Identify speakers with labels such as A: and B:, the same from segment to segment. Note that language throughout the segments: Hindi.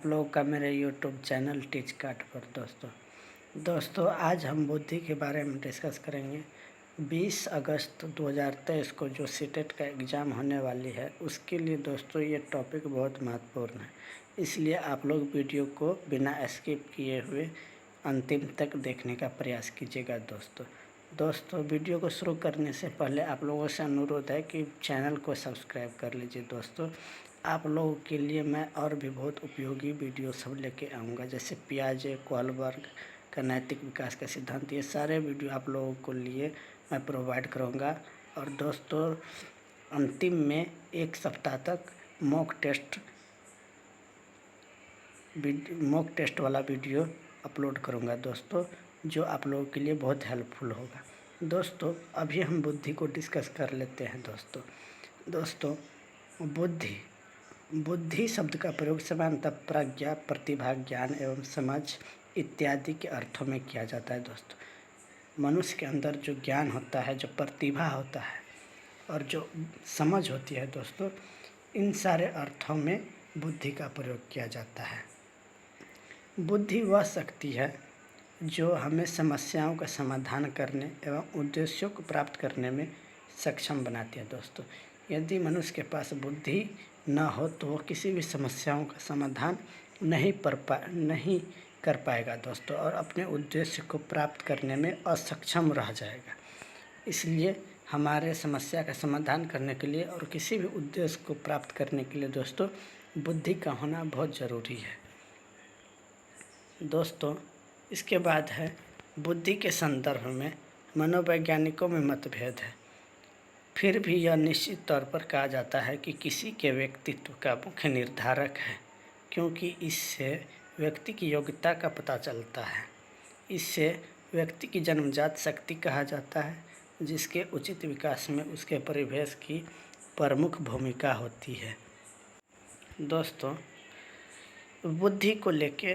A: आप लोगों का मेरे यूट्यूब चैनल टीच काट पर दोस्तों आज हम बुद्धि के बारे में डिस्कस करेंगे। 20 अगस्त 2023 को जो सीटेट का एग्ज़ाम होने वाली है उसके लिए दोस्तों ये टॉपिक बहुत महत्वपूर्ण है, इसलिए आप लोग वीडियो को बिना स्किप किए हुए अंतिम तक देखने का प्रयास कीजिएगा। दोस्तों वीडियो को शुरू करने से पहले आप लोगों से अनुरोध है कि चैनल को सब्सक्राइब कर लीजिए। दोस्तों आप लोगों के लिए मैं और भी बहुत उपयोगी वीडियो सब लेके आऊँगा, जैसे पियाजे, कोहलबर्ग का नैतिक विकास का सिद्धांत, ये सारे वीडियो आप लोगों को लिए मैं प्रोवाइड करूँगा। और दोस्तों अंतिम में एक सप्ताह तक मॉक टेस्ट वाला वीडियो अपलोड करूँगा दोस्तों, जो आप लोगों के लिए बहुत हेल्पफुल होगा। दोस्तों अभी हम बुद्धि को डिस्कस कर लेते हैं। दोस्तों बुद्धि शब्द का प्रयोग सामान्यतः प्रज्ञा, प्रतिभा, ज्ञान एवं समझ इत्यादि के अर्थों में किया जाता है। दोस्तों मनुष्य के अंदर जो ज्ञान होता है, जो प्रतिभा होता है और जो समझ होती है दोस्तों, इन सारे अर्थों में बुद्धि का प्रयोग किया जाता है। बुद्धि वह शक्ति है जो हमें समस्याओं का समाधान करने एवं उद्देश्यों को प्राप्त करने में सक्षम बनाती है। दोस्तों यदि मनुष्य के पास बुद्धि न हो तो वो किसी भी समस्याओं का समाधान नहीं कर पाएगा दोस्तों, और अपने उद्देश्य को प्राप्त करने में असक्षम रह जाएगा। इसलिए हमारे समस्या का समाधान करने के लिए और किसी भी उद्देश्य को प्राप्त करने के लिए दोस्तों बुद्धि का होना बहुत ज़रूरी है। दोस्तों इसके बाद है बुद्धि के संदर्भ में मनोवैज्ञानिकों में मतभेद है। फिर भी यह निश्चित तौर पर कहा जाता है कि किसी के व्यक्तित्व का मुख्य निर्धारक है, क्योंकि इससे व्यक्ति की योग्यता का पता चलता है। इससे व्यक्ति की जन्मजात शक्ति कहा जाता है, जिसके उचित विकास में उसके परिवेश की प्रमुख भूमिका होती है। दोस्तों बुद्धि को लेके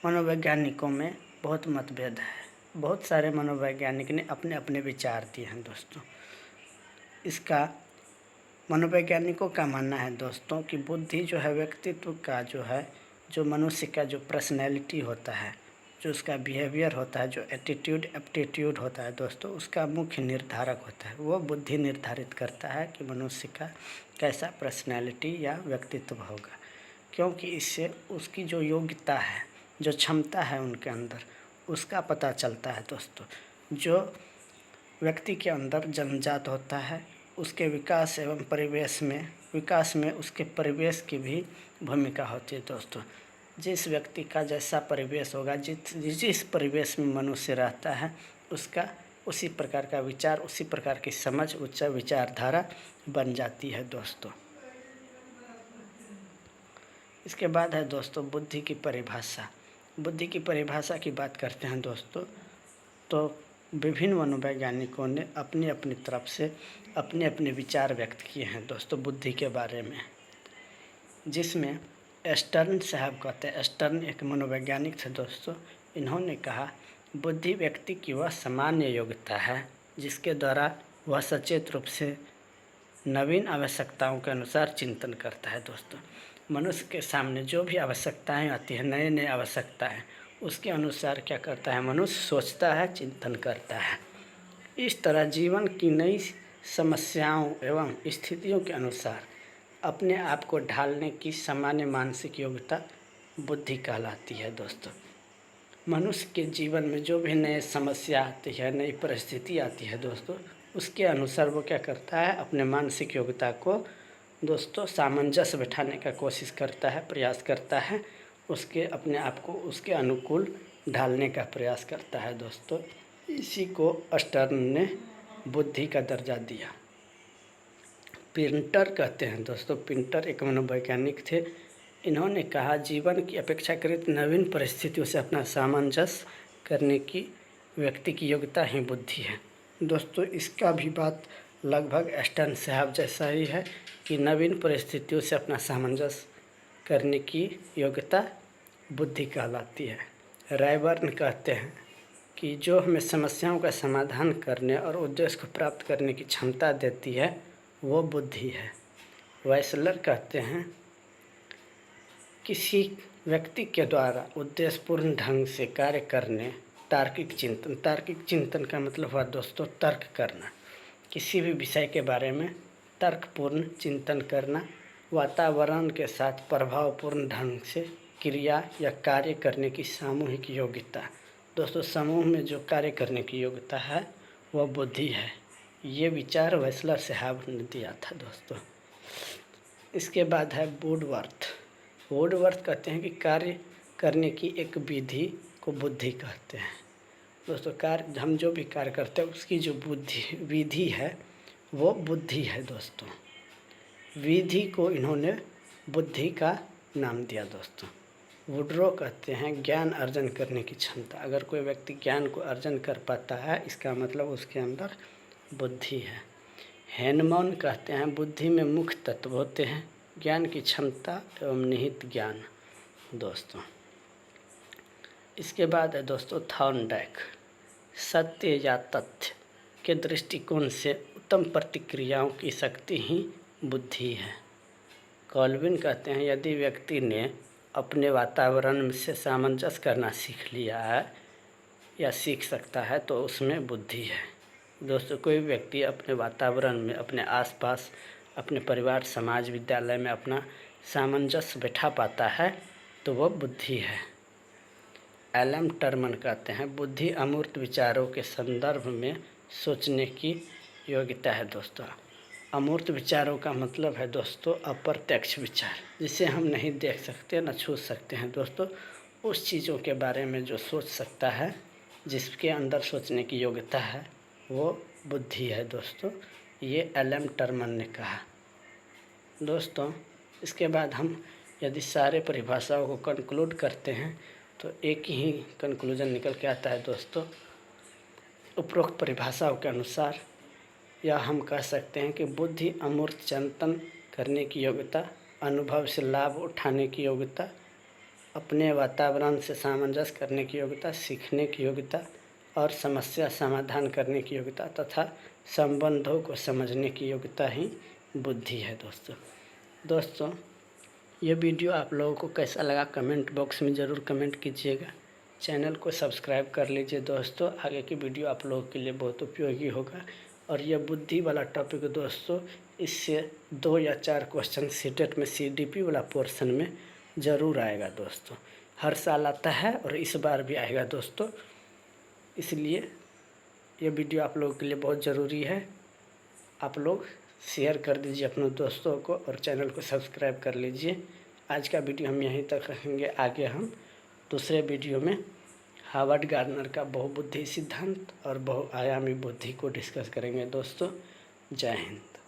A: मनोवैज्ञानिकों में बहुत मतभेद है। बहुत सारे मनोवैज्ञानिक ने अपने अपने विचार दिए हैं। दोस्तों इसका मनोवैज्ञानिकों का मानना है दोस्तों कि बुद्धि जो है व्यक्तित्व का जो मनुष्य का जो पर्सनैलिटी होता है, जो उसका बिहेवियर होता है, जो एटीट्यूड एप्टीट्यूड होता है दोस्तों, उसका मुख्य निर्धारक होता है। वो बुद्धि निर्धारित करता है कि मनुष्य का कैसा पर्सनैलिटी या व्यक्तित्व होगा, क्योंकि इससे उसकी जो योग्यता है, जो क्षमता है उनके अंदर, उसका पता चलता है। दोस्तों जो व्यक्ति के अंदर जन्मजात होता है, उसके विकास में उसके परिवेश की भी भूमिका होती है। दोस्तों जिस व्यक्ति का जैसा परिवेश होगा, जिस परिवेश में मनुष्य रहता है, उसका उसी प्रकार का विचार, उसी प्रकार की समझ, उच्च विचारधारा बन जाती है। दोस्तों इसके बाद है दोस्तों बुद्धि की परिभाषा। बुद्धि की परिभाषा की बात करते हैं दोस्तों, तो विभिन्न मनोवैज्ञानिकों ने अपनी अपनी तरफ से अपने अपने विचार व्यक्त किए हैं दोस्तों बुद्धि के बारे में, जिसमें स्टर्न साहब कहते हैं, स्टर्न एक मनोवैज्ञानिक थे दोस्तों। इन्होंने कहा बुद्धि व्यक्ति की वह सामान्य योग्यता है जिसके द्वारा वह सचेत रूप से नवीन आवश्यकताओं के अनुसार चिंतन करता है। दोस्तों मनुष्य के सामने जो भी आवश्यकताएं आती हैं, नए नए आवश्यकताएं, उसके अनुसार क्या करता है, मनुष्य सोचता है, चिंतन करता है। इस तरह जीवन की नई समस्याओं एवं स्थितियों के अनुसार अपने आप को ढालने की सामान्य मानसिक योग्यता बुद्धि कहलाती है। दोस्तों मनुष्य के जीवन में जो भी नई समस्या आती है, नई परिस्थिति आती है दोस्तों, उसके अनुसार वो क्या करता है, अपने मानसिक योग्यता को दोस्तों सामंजस्य बिठाने का कोशिश करता है, प्रयास करता है, अपने आप को उसके अनुकूल ढालने का प्रयास करता है। दोस्तों इसी को स्टर्न ने बुद्धि का दर्जा दिया। पिंटर कहते हैं दोस्तों, पिंटर एक मनोवैज्ञानिक थे। इन्होंने कहा जीवन की अपेक्षाकृत नवीन परिस्थितियों से अपना सामंजस्य करने की व्यक्ति की योग्यता ही बुद्धि है। दोस्तों इसका भी बात लगभग स्टर्न साहब जैसा ही है कि नवीन परिस्थितियों से अपना सामंजस्य करने की योग्यता बुद्धि कहलाती है। रायबर्न कहते हैं कि जो हमें समस्याओं का समाधान करने और उद्देश्य को प्राप्त करने की क्षमता देती है वो बुद्धि है। वाइसलर कहते हैं किसी व्यक्ति के द्वारा उद्देश्यपूर्ण ढंग से कार्य करने। तार्किक चिंतन का मतलब हुआ दोस्तों तर्क करना, किसी भी विषय के बारे में तर्कपूर्ण चिंतन करना। वातावरण के साथ प्रभावपूर्ण ढंग से क्रिया या कार्य करने की सामूहिक योग्यता। दोस्तों समूह में जो कार्य करने की योग्यता है वह बुद्धि है। ये विचार वेस्लर साहब ने दिया था दोस्तों। इसके बाद है वुडवर्थ कहते हैं कि कार्य करने की एक विधि को बुद्धि कहते हैं। दोस्तों कार्य हम जो भी कार्य करते हैं उसकी जो विधि है वो बुद्धि है दोस्तों। विधि को इन्होंने बुद्धि का नाम दिया दोस्तों। वुड्रो कहते हैं ज्ञान अर्जन करने की क्षमता। अगर कोई व्यक्ति ज्ञान को अर्जन कर पाता है इसका मतलब उसके अंदर बुद्धि है। हैनमैन कहते हैं बुद्धि में मुख्य तत्व होते हैं ज्ञान की क्षमता एवं निहित ज्ञान दोस्तों। इसके बाद है दोस्तों थॉर्नडाइक, सत्य या तथ्य के दृष्टिकोण से उत्तम प्रतिक्रियाओं की शक्ति ही बुद्धि है। कॉल्विन कहते हैं यदि व्यक्ति ने अपने वातावरण से सामंजस्य करना सीख लिया है या सीख सकता है तो उसमें बुद्धि है। दोस्तों कोई व्यक्ति अपने वातावरण में, अपने आसपास, अपने परिवार, समाज, विद्यालय में अपना सामंजस्य बैठा पाता है तो वह बुद्धि है। एलम टर्मन कहते हैं बुद्धि अमूर्त विचारों के संदर्भ में सोचने की योग्यता है दोस्तों। अमूर्त विचारों का मतलब है दोस्तों अप्रत्यक्ष विचार, जिसे हम नहीं देख सकते न छू सकते हैं दोस्तों। उस चीज़ों के बारे में जो सोच सकता है, जिसके अंदर सोचने की योग्यता है वो बुद्धि है दोस्तों। ये एलम टर्मन ने कहा दोस्तों। इसके बाद हम यदि सारे परिभाषाओं को कंक्लूड करते हैं तो एक ही कंक्लूजन निकल के आता है दोस्तों। उपरोक्त परिभाषाओं के अनुसार या हम कह सकते हैं कि बुद्धि अमूर्त चिंतन करने की योग्यता, अनुभव से लाभ उठाने की योग्यता, अपने वातावरण से सामंजस्य करने की योग्यता, सीखने की योग्यता और समस्या समाधान करने की योग्यता तथा संबंधों को समझने की योग्यता ही बुद्धि है दोस्तों। ये वीडियो आप लोगों को कैसा लगा कमेंट बॉक्स में ज़रूर कमेंट कीजिएगा। चैनल को सब्सक्राइब कर लीजिए दोस्तों। आगे की वीडियो आप लोगों के लिए बहुत उपयोगी होगा। और यह बुद्धि वाला टॉपिक दोस्तों, इससे 2 या 4 क्वेश्चन सीटेट में CDP वाला पोर्शन में ज़रूर आएगा दोस्तों। हर साल आता है और इस बार भी आएगा दोस्तों। इसलिए यह वीडियो आप लोगों के लिए बहुत ज़रूरी है। आप लोग शेयर कर दीजिए अपने दोस्तों को और चैनल को सब्सक्राइब कर लीजिए। आज का वीडियो हम यहीं तक रखेंगे। आगे हम दूसरे वीडियो में हार्वर्ड गार्डनर का बहुबुद्धि सिद्धांत और बहुआयामी बुद्धि को डिस्कस करेंगे दोस्तों। जय हिंद।